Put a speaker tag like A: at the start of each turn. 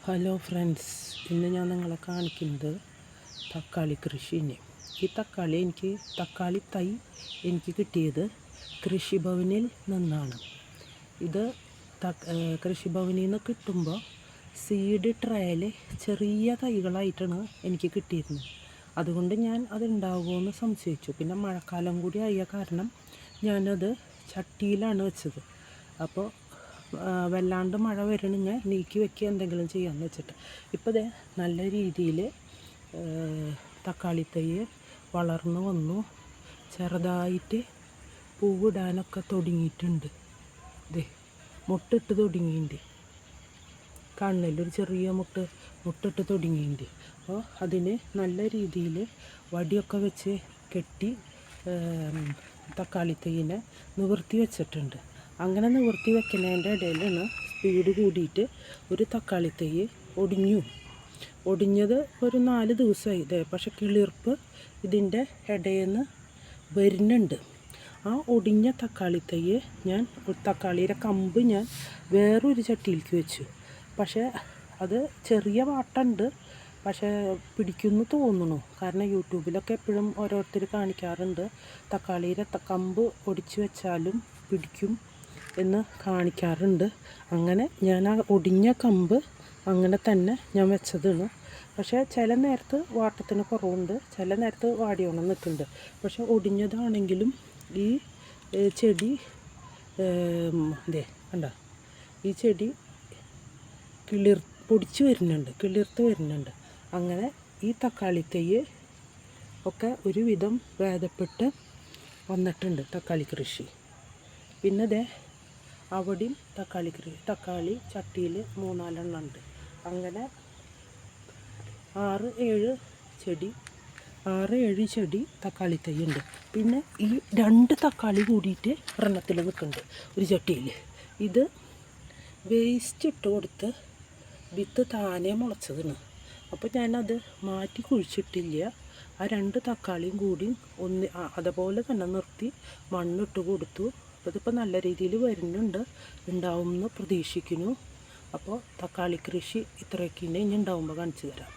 A: Hello friends, ഇന്ന് ഞാൻ നിങ്ങളെ കാണിക്കുന്നത് തക്കാളി കൃഷിനെ. ഈ തക്കാളി തൈ എനിക്ക് കിട്ടിയത് കൃഷിഭവനിൽ നിന്നാണ്. ഇത് കൃഷിഭവനിൽ നിന്ന് കിട്ടുമ്പോൾ സീഡ് ട്രയൽ ചെറിയ തൈകളായിട്ടാണ് എനിക്ക് കിട്ടിയിരുന്നത്. അതുകൊണ്ട് ഞാൻ അതുണ്ടാകുമെന്ന് സംശയിച്ചു. പിന്നെ മഴക്കാലം കൂടി ആയ കാരണം ഞാനത് ചട്ടിയിലാണ് വെച്ചത്. അപ്പോൾ വല്ലാണ്ട് മഴ വരണമെങ്കിൽ നീക്കി വെക്കുക എന്തെങ്കിലും ചെയ്യാമെന്ന് വെച്ചിട്ട് ഇപ്പോൾ നല്ല രീതിയിൽ തക്കാളി തൈ വളർന്നു വന്നു. ചെറുതായിട്ട് പൂവിടാനൊക്കെ തുടങ്ങിയിട്ടുണ്ട്. മുട്ടിട്ട് തുടങ്ങിയിട്ടുണ്ട്. കാണുന്നില്ല, ഒരു ചെറിയ മുട്ടിട്ട് തുടങ്ങിയിട്ടുണ്ട്. അപ്പോൾ അതിന് നല്ല രീതിയിൽ വടിയൊക്കെ വെച്ച് കെട്ടി തക്കാളി തൈയിനെ നിവർത്തി വെച്ചിട്ടുണ്ട്. അങ്ങനെ നിവർത്തി വെക്കുന്നതിൻ്റെ ഇടയിലാണ് സ്പീഡ് കൂടിയിട്ട് ഒരു തക്കാളി തൈ ഒടിഞ്ഞത് ഒരു 4 ദിവസമായി. പക്ഷെ കിളിർപ്പ് ഇതിൻ്റെ ഇടയിൽ നിന്ന് വരുന്നുണ്ട്. ആ ഒടിഞ്ഞ തക്കാളി തൈ തക്കാളിയുടെ കമ്പ് ഞാൻ വേറൊരു ചട്ടിയിലേക്ക് വെച്ചു. പക്ഷേ അത് ചെറിയ വാട്ടുണ്ട്, പക്ഷേ പിടിക്കുമെന്ന് തോന്നുന്നു. കാരണം യൂട്യൂബിലൊക്കെ എപ്പോഴും ഓരോരുത്തർ കാണിക്കാറുണ്ട്, തക്കാളിയുടെ കമ്പ് ഒടിച്ച് വെച്ചാലും പിടിക്കും എന്ന് കാണിക്കാറുണ്ട്. അങ്ങനെ ഞാൻ ആ ഒടിഞ്ഞ കമ്പ് അങ്ങനെ തന്നെ ഞാൻ വെച്ചതാണ്. പക്ഷേ ചില നേരത്ത് വാട്ടത്തിന് കുറവുണ്ട്, ചില നേരത്ത് വാടിയോണം നിൽക്കുന്നുണ്ട്. പക്ഷേ ഒടിഞ്ഞതാണെങ്കിലും ഈ ചെടി കണ്ട, ഈ ചെടി കിളിർത്ത് വരുന്നുണ്ട്. അങ്ങനെ ഈ തക്കാളി തൈ ഒക്കെ ഒരുവിധം ഭേദപ്പെട്ട് വന്നിട്ടുണ്ട് തക്കാളി കൃഷി. പിന്നെ അവിടെയും തക്കാളി ചട്ടിയിൽ 3-4 എണ്ണം ഉണ്ട്. അങ്ങനെ 6-7 ചെടി തക്കാളി തൈ ഉണ്ട്. പിന്നെ ഈ 2 തക്കാളി കൂടിയിട്ട് ഒരെണ്ണത്തിൽ നിൽക്കുന്നുണ്ട് ഒരു ചട്ടിയിൽ. ഇത് വേസ്റ്റ് ഇട്ട് കൊടുത്ത് വിത്ത് താനെ മുളച്ചതാണ്. അപ്പോൾ ഞാനത് മാറ്റി കുഴിച്ചിട്ടില്ല. ആ 2 തക്കാളിയും കൂടി അതുപോലെ തന്നെ നിർത്തി മണ്ണിട്ട് കൊടുത്തു. അപ്പോൾ ഇതിപ്പോൾ നല്ല രീതിയിൽ ഉണ്ടാവുമെന്ന് പ്രതീക്ഷിക്കുന്നു. അപ്പോൾ തക്കാളി കൃഷി ഇത്രയൊക്കെ ഇനി ഉണ്ടാവുമ്പോൾ കാണിച്ചു തരാം.